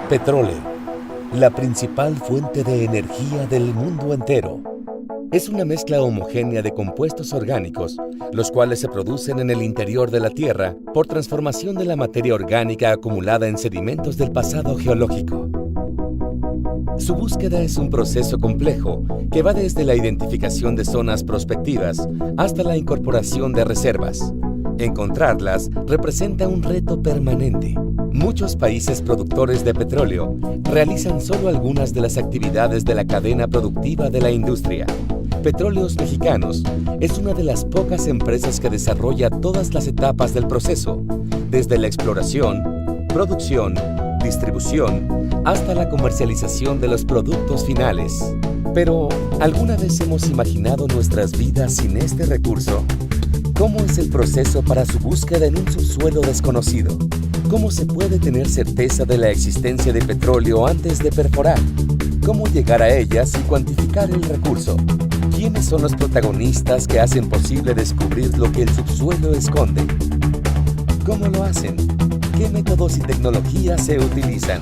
Petróleo, la principal fuente de energía del mundo entero. Es una mezcla homogénea de compuestos orgánicos, los cuales se producen en el interior de la Tierra por transformación de la materia orgánica acumulada en sedimentos del pasado geológico. Su búsqueda es un proceso complejo que va desde la identificación de zonas prospectivas hasta la incorporación de reservas. Encontrarlas representa un reto permanente. Muchos países productores de petróleo realizan solo algunas de las actividades de la cadena productiva de la industria. Petróleos Mexicanos es una de las pocas empresas que desarrolla todas las etapas del proceso, desde la exploración, producción, distribución, hasta la comercialización de los productos finales. Pero, ¿alguna vez hemos imaginado nuestras vidas sin este recurso? ¿Cómo es el proceso para su búsqueda en un subsuelo desconocido? ¿Cómo se puede tener certeza de la existencia de petróleo antes de perforar? ¿Cómo llegar a ellas y cuantificar el recurso? ¿Quiénes son los protagonistas que hacen posible descubrir lo que el subsuelo esconde? ¿Cómo lo hacen? ¿Qué métodos y tecnologías se utilizan?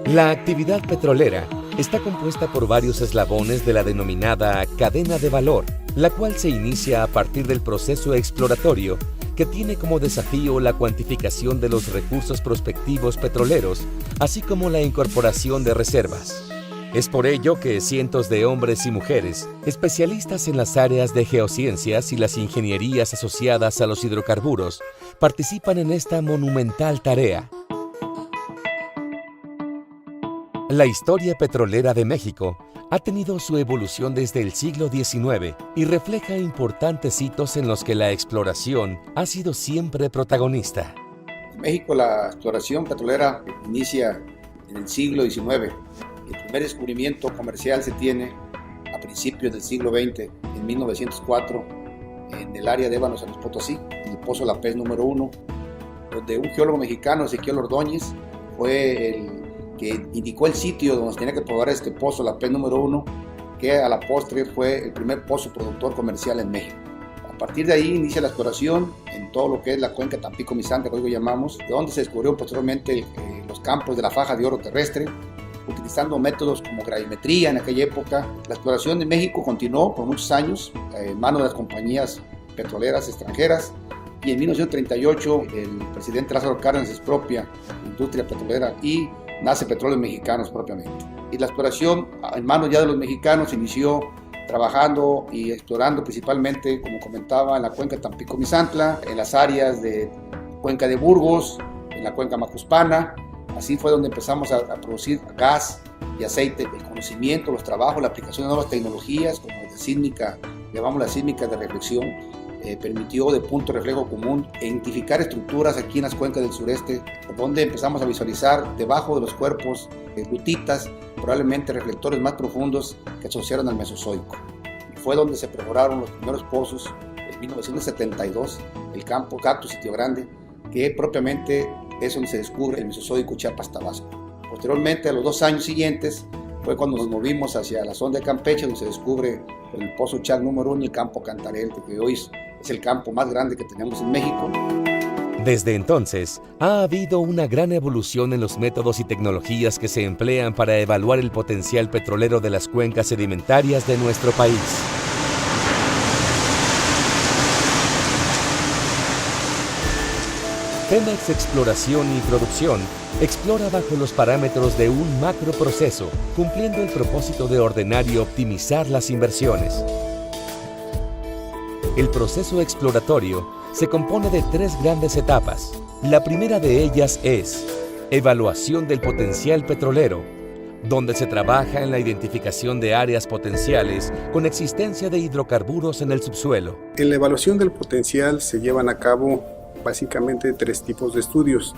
La actividad petrolera está compuesta por varios eslabones de la denominada cadena de valor, la cual se inicia a partir del proceso exploratorio que tiene como desafío la cuantificación de los recursos prospectivos petroleros, así como la incorporación de reservas. Es por ello que cientos de hombres y mujeres, especialistas en las áreas de geociencias y las ingenierías asociadas a los hidrocarburos, participan en esta monumental tarea. La historia petrolera de México ha tenido su evolución desde el siglo XIX y refleja importantes hitos en los que la exploración ha sido siempre protagonista. En México la exploración petrolera inicia en el siglo XIX. El primer descubrimiento comercial se tiene a principios del siglo XX, en 1904, en el área de Ébano, San Luis Potosí, en el Pozo La Pez número 1, donde un geólogo mexicano, Ezequiel Ordóñez, fue el que indicó el sitio donde se tenía que probar este pozo, La Pez número 1, que a la postre fue el primer pozo productor comercial en México. A partir de ahí inicia la exploración en todo lo que es la cuenca Tampico-Misantla, que hoy lo llamamos, donde se descubrió posteriormente los campos de la faja de oro terrestre, utilizando métodos como gravimetría en aquella época. La exploración de México continuó por muchos años en manos de las compañías petroleras extranjeras, y en 1938 el presidente Lázaro Cárdenas expropia la industria petrolera y nace Petróleos Mexicanos propiamente. Y la exploración en manos ya de los mexicanos inició trabajando y explorando principalmente, como comentaba, en la cuenca Tampico-Misantla, en las áreas de Cuenca de Burgos, en la cuenca Macuspana. Así fue donde empezamos a producir gas y aceite. El conocimiento, los trabajos, la aplicación de nuevas tecnologías, como de sísmica, llamamos la sísmica de reflexión, permitió de punto de reflejo común identificar estructuras aquí en las cuencas del sureste, donde empezamos a visualizar debajo de los cuerpos lutitas, probablemente reflectores más profundos que asociaron al Mesozoico. Y fue donde se perforaron los primeros pozos en 1972, el campo Cactus Sitio Grande, que propiamente es donde se descubre el Mesozoico Chiapas-Tabasco. Posteriormente, a los 2 años siguientes, fue cuando nos movimos hacia la zona de Campeche, donde se descubre el Pozo Chac número 1 y el campo Cantarel, que hoy es el campo más grande que tenemos en México. Desde entonces, ha habido una gran evolución en los métodos y tecnologías que se emplean para evaluar el potencial petrolero de las cuencas sedimentarias de nuestro país. Pemex Exploración y Producción explora bajo los parámetros de un macroproceso, cumpliendo el propósito de ordenar y optimizar las inversiones. El proceso exploratorio se compone de 3 grandes etapas. La primera de ellas es evaluación del potencial petrolero, donde se trabaja en la identificación de áreas potenciales con existencia de hidrocarburos en el subsuelo. En la evaluación del potencial se llevan a cabo básicamente 3 tipos de estudios: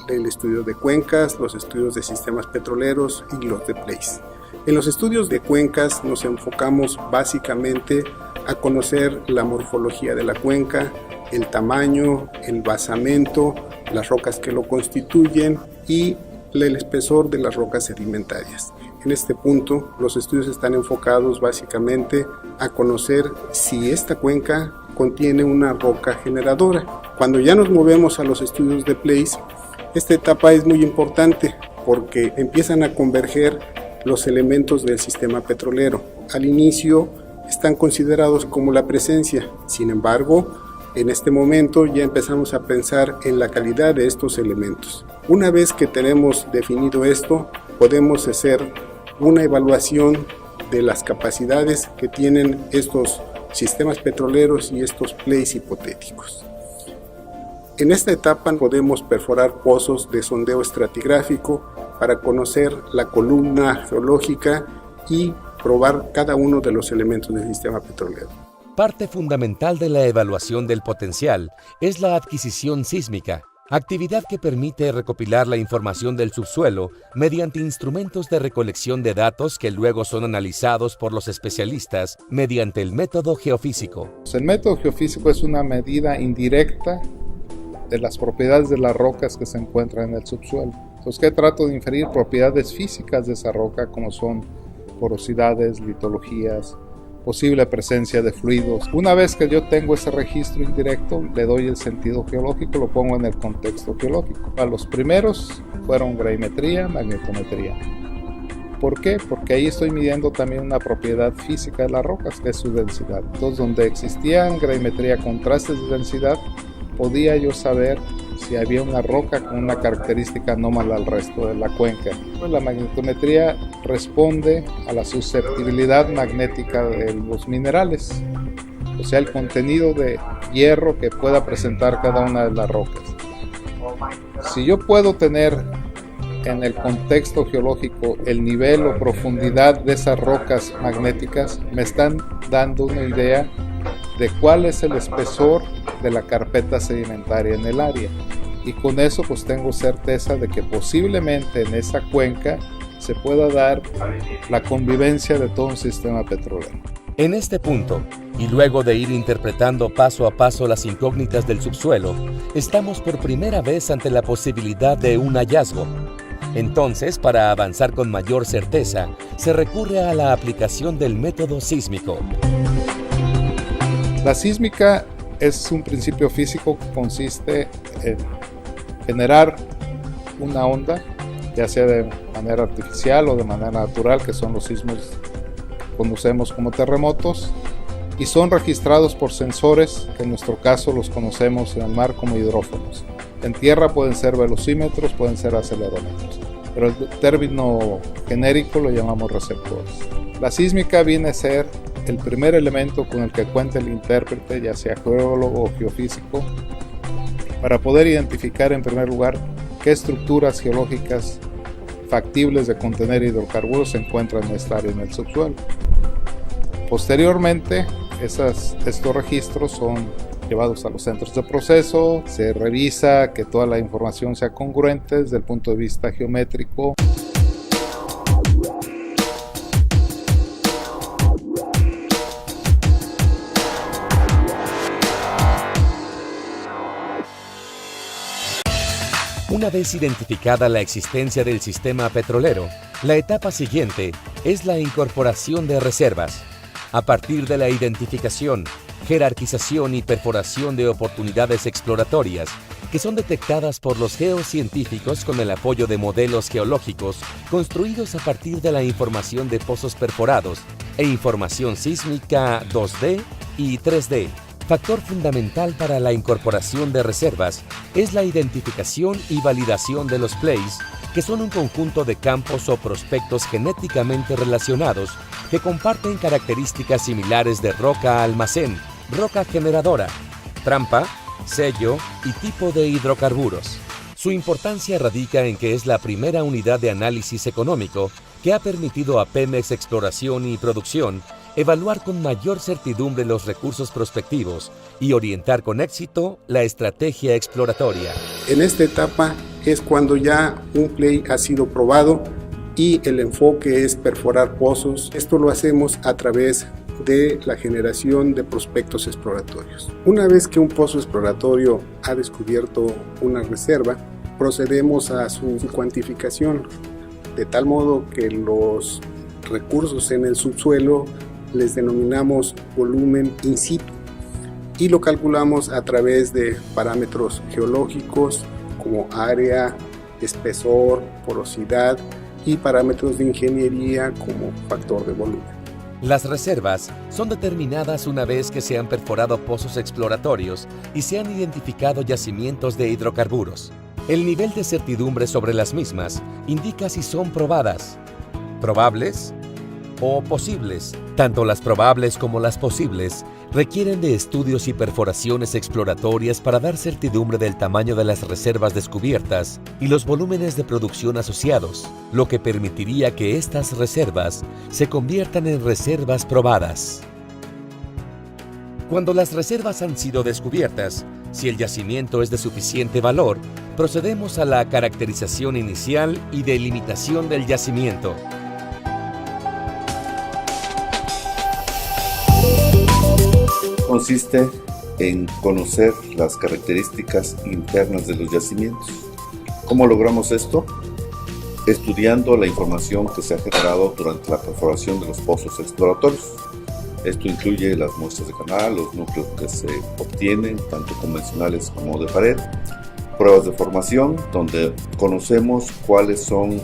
el estudio de cuencas, los estudios de sistemas petroleros y los de place. En los estudios de cuencas nos enfocamos básicamente a conocer la morfología de la cuenca, el tamaño, el basamento, las rocas que lo constituyen y el espesor de las rocas sedimentarias. En este punto, los estudios están enfocados básicamente a conocer si esta cuenca contiene una roca generadora. Cuando ya nos movemos a los estudios de place, esta etapa es muy importante porque empiezan a converger los elementos del sistema petrolero. Al inicio están considerados como la presencia, sin embargo, en este momento ya empezamos a pensar en la calidad de estos elementos. Una vez que tenemos definido esto, podemos hacer una evaluación de las capacidades que tienen estos sistemas petroleros y estos plays hipotéticos. En esta etapa podemos perforar pozos de sondeo estratigráfico para conocer la columna geológica y probar cada uno de los elementos del sistema petrolero. Parte fundamental de la evaluación del potencial es la adquisición sísmica, actividad que permite recopilar la información del subsuelo mediante instrumentos de recolección de datos que luego son analizados por los especialistas mediante el método geofísico. El método geofísico es una medida indirecta de las propiedades de las rocas que se encuentran en el subsuelo. Entonces, ¿qué trato de inferir? Propiedades físicas de esa roca, como son porosidades, litologías, posible presencia de fluidos. Una vez que yo tengo ese registro indirecto, le doy el sentido geológico, lo pongo en el contexto geológico. A los primeros fueron gravimetría, magnetometría. ¿Por qué? Porque ahí estoy midiendo también una propiedad física de las rocas, que es su densidad. Entonces, donde existían gravimetría, contrastes de densidad, podía yo saber si había una roca con una característica anómala al resto de la cuenca. La magnetometría responde a la susceptibilidad magnética de los minerales, o sea, el contenido de hierro que pueda presentar cada una de las rocas. Si yo puedo tener en el contexto geológico el nivel o profundidad de esas rocas magnéticas, me están dando una idea de cuál es el espesor de la carpeta sedimentaria en el área, y con eso pues tengo certeza de que posiblemente en esa cuenca se pueda dar la convivencia de todo un sistema petrolero. En este punto, y luego de ir interpretando paso a paso las incógnitas del subsuelo, estamos por primera vez ante la posibilidad de un hallazgo. Entonces, para avanzar con mayor certeza, se recurre a la aplicación del método sísmico. La sísmica es un principio físico que consiste en generar una onda, ya sea de manera artificial o de manera natural, que son los sismos que conocemos como terremotos, y son registrados por sensores, que en nuestro caso los conocemos en el mar como hidrófonos. En tierra pueden ser velocímetros, pueden ser acelerómetros, pero el término genérico lo llamamos receptores. La sísmica viene a ser el primer elemento con el que cuenta el intérprete, ya sea geólogo o geofísico, para poder identificar en primer lugar qué estructuras geológicas factibles de contener hidrocarburos se encuentran en esta área en el subsuelo. Posteriormente, estos registros son llevados a los centros de proceso, se revisa que toda la información sea congruente desde el punto de vista geométrico. Una vez identificada la existencia del sistema petrolero, la etapa siguiente es la incorporación de reservas. A partir de la identificación, jerarquización y perforación de oportunidades exploratorias que son detectadas por los geocientíficos con el apoyo de modelos geológicos construidos a partir de la información de pozos perforados e información sísmica 2D y 3D. Factor fundamental para la incorporación de reservas es la identificación y validación de los plays, que son un conjunto de campos o prospectos genéticamente relacionados que comparten características similares de roca almacén, roca generadora, trampa, sello y tipo de hidrocarburos. Su importancia radica en que es la primera unidad de análisis económico que ha permitido a Pemex Exploración y Producción evaluar con mayor certidumbre los recursos prospectivos y orientar con éxito la estrategia exploratoria. En esta etapa es cuando ya un play ha sido probado y el enfoque es perforar pozos. Esto lo hacemos a través de la generación de prospectos exploratorios. Una vez que un pozo exploratorio ha descubierto una reserva, procedemos a su cuantificación, de tal modo que los recursos en el subsuelo les denominamos volumen in situ y lo calculamos a través de parámetros geológicos como área, espesor, porosidad y parámetros de ingeniería como factor de volumen. Las reservas son determinadas una vez que se han perforado pozos exploratorios y se han identificado yacimientos de hidrocarburos. El nivel de certidumbre sobre las mismas indica si son probadas, probables o posibles. Tanto las probables como las posibles requieren de estudios y perforaciones exploratorias para dar certidumbre del tamaño de las reservas descubiertas y los volúmenes de producción asociados, lo que permitiría que estas reservas se conviertan en reservas probadas. Cuando las reservas han sido descubiertas, si el yacimiento es de suficiente valor, procedemos a la caracterización inicial y delimitación del yacimiento. Consiste en conocer las características internas de los yacimientos. ¿Cómo logramos esto? Estudiando la información que se ha generado durante la perforación de los pozos exploratorios. Esto incluye las muestras de canal, los núcleos que se obtienen, tanto convencionales como de pared, pruebas de formación, donde conocemos cuáles son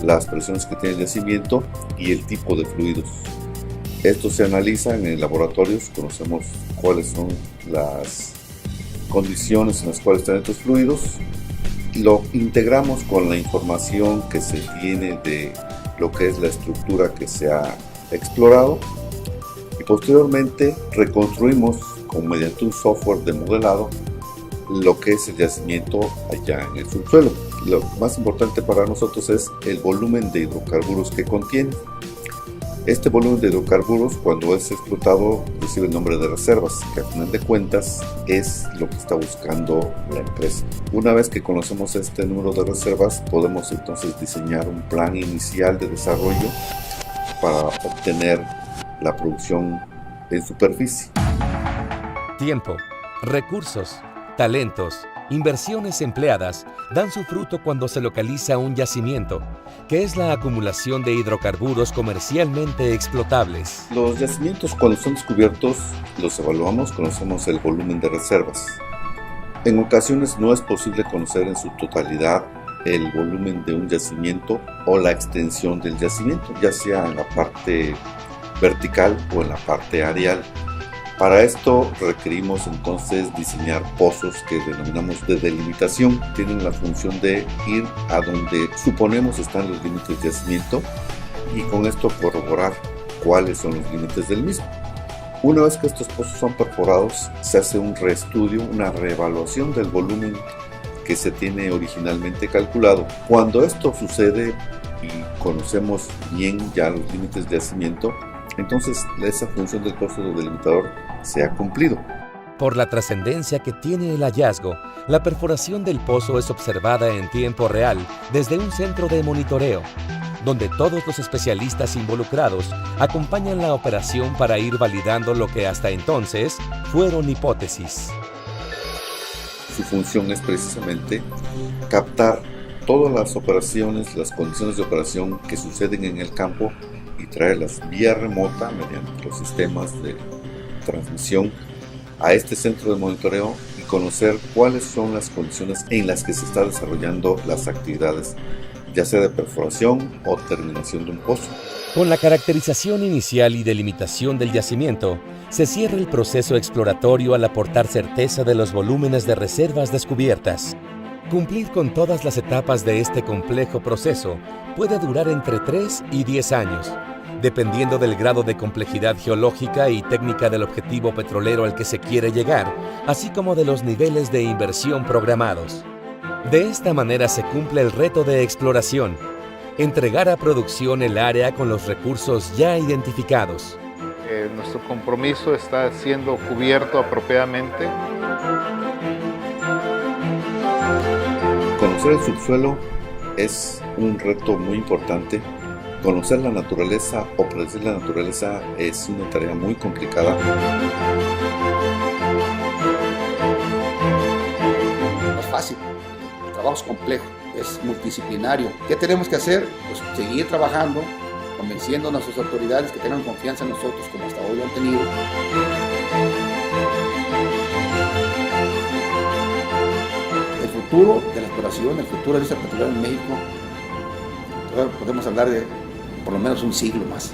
las presiones que tiene el yacimiento y el tipo de fluidos. Esto se analiza en laboratorios, conocemos cuáles son las condiciones en las cuales están estos fluidos, lo integramos con la información que se tiene de lo que es la estructura que se ha explorado y posteriormente reconstruimos mediante un software de modelado lo que es el yacimiento allá en el subsuelo. Lo más importante para nosotros es el volumen de hidrocarburos que contiene. Este volumen de hidrocarburos, cuando es explotado, recibe el nombre de reservas, que al final de cuentas es lo que está buscando la empresa. Una vez que conocemos este número de reservas, podemos entonces diseñar un plan inicial de desarrollo para obtener la producción en superficie. Tiempo, recursos, talentos, inversiones empleadas dan su fruto cuando se localiza un yacimiento, que es la acumulación de hidrocarburos comercialmente explotables. Los yacimientos, cuando son descubiertos, los evaluamos, conocemos el volumen de reservas. En ocasiones no es posible conocer en su totalidad el volumen de un yacimiento o la extensión del yacimiento, ya sea en la parte vertical o en la parte areal. Para esto requerimos entonces diseñar pozos que denominamos de delimitación. Tienen la función de ir a donde suponemos están los límites de yacimiento y con esto corroborar cuáles son los límites del mismo. Una vez que estos pozos son perforados, se hace un reestudio, una reevaluación del volumen que se tiene originalmente calculado. Cuando esto sucede y conocemos bien ya los límites de yacimiento, entonces esa función del pozo de delimitador se ha cumplido. Por la trascendencia que tiene el hallazgo, la perforación del pozo es observada en tiempo real desde un centro de monitoreo, donde todos los especialistas involucrados acompañan la operación para ir validando lo que hasta entonces fueron hipótesis. Su función es precisamente captar todas las operaciones, las condiciones de operación que suceden en el campo y traerlas vía remota mediante los sistemas de transmisión a este centro de monitoreo y conocer cuáles son las condiciones en las que se está desarrollando las actividades, ya sea de perforación o terminación de un pozo. Con la caracterización inicial y delimitación del yacimiento, se cierra el proceso exploratorio al aportar certeza de los volúmenes de reservas descubiertas. Cumplir con todas las etapas de este complejo proceso puede durar entre 3 y 10 años, dependiendo del grado de complejidad geológica y técnica del objetivo petrolero al que se quiere llegar, así como de los niveles de inversión programados. De esta manera se cumple el reto de exploración: entregar a producción el área con los recursos ya identificados. Nuestro compromiso está siendo cubierto apropiadamente. Conocer el subsuelo es un reto muy importante. Conocer la naturaleza o predecir la naturaleza es una tarea muy complicada. No es fácil, el trabajo es complejo, es multidisciplinario. ¿Qué tenemos que hacer? Pues seguir trabajando, convenciendo a nuestras autoridades que tengan confianza en nosotros como hasta hoy lo han tenido. El futuro de la exploración, el futuro de la industria petrolera en México, podemos hablar de por lo menos un siglo más.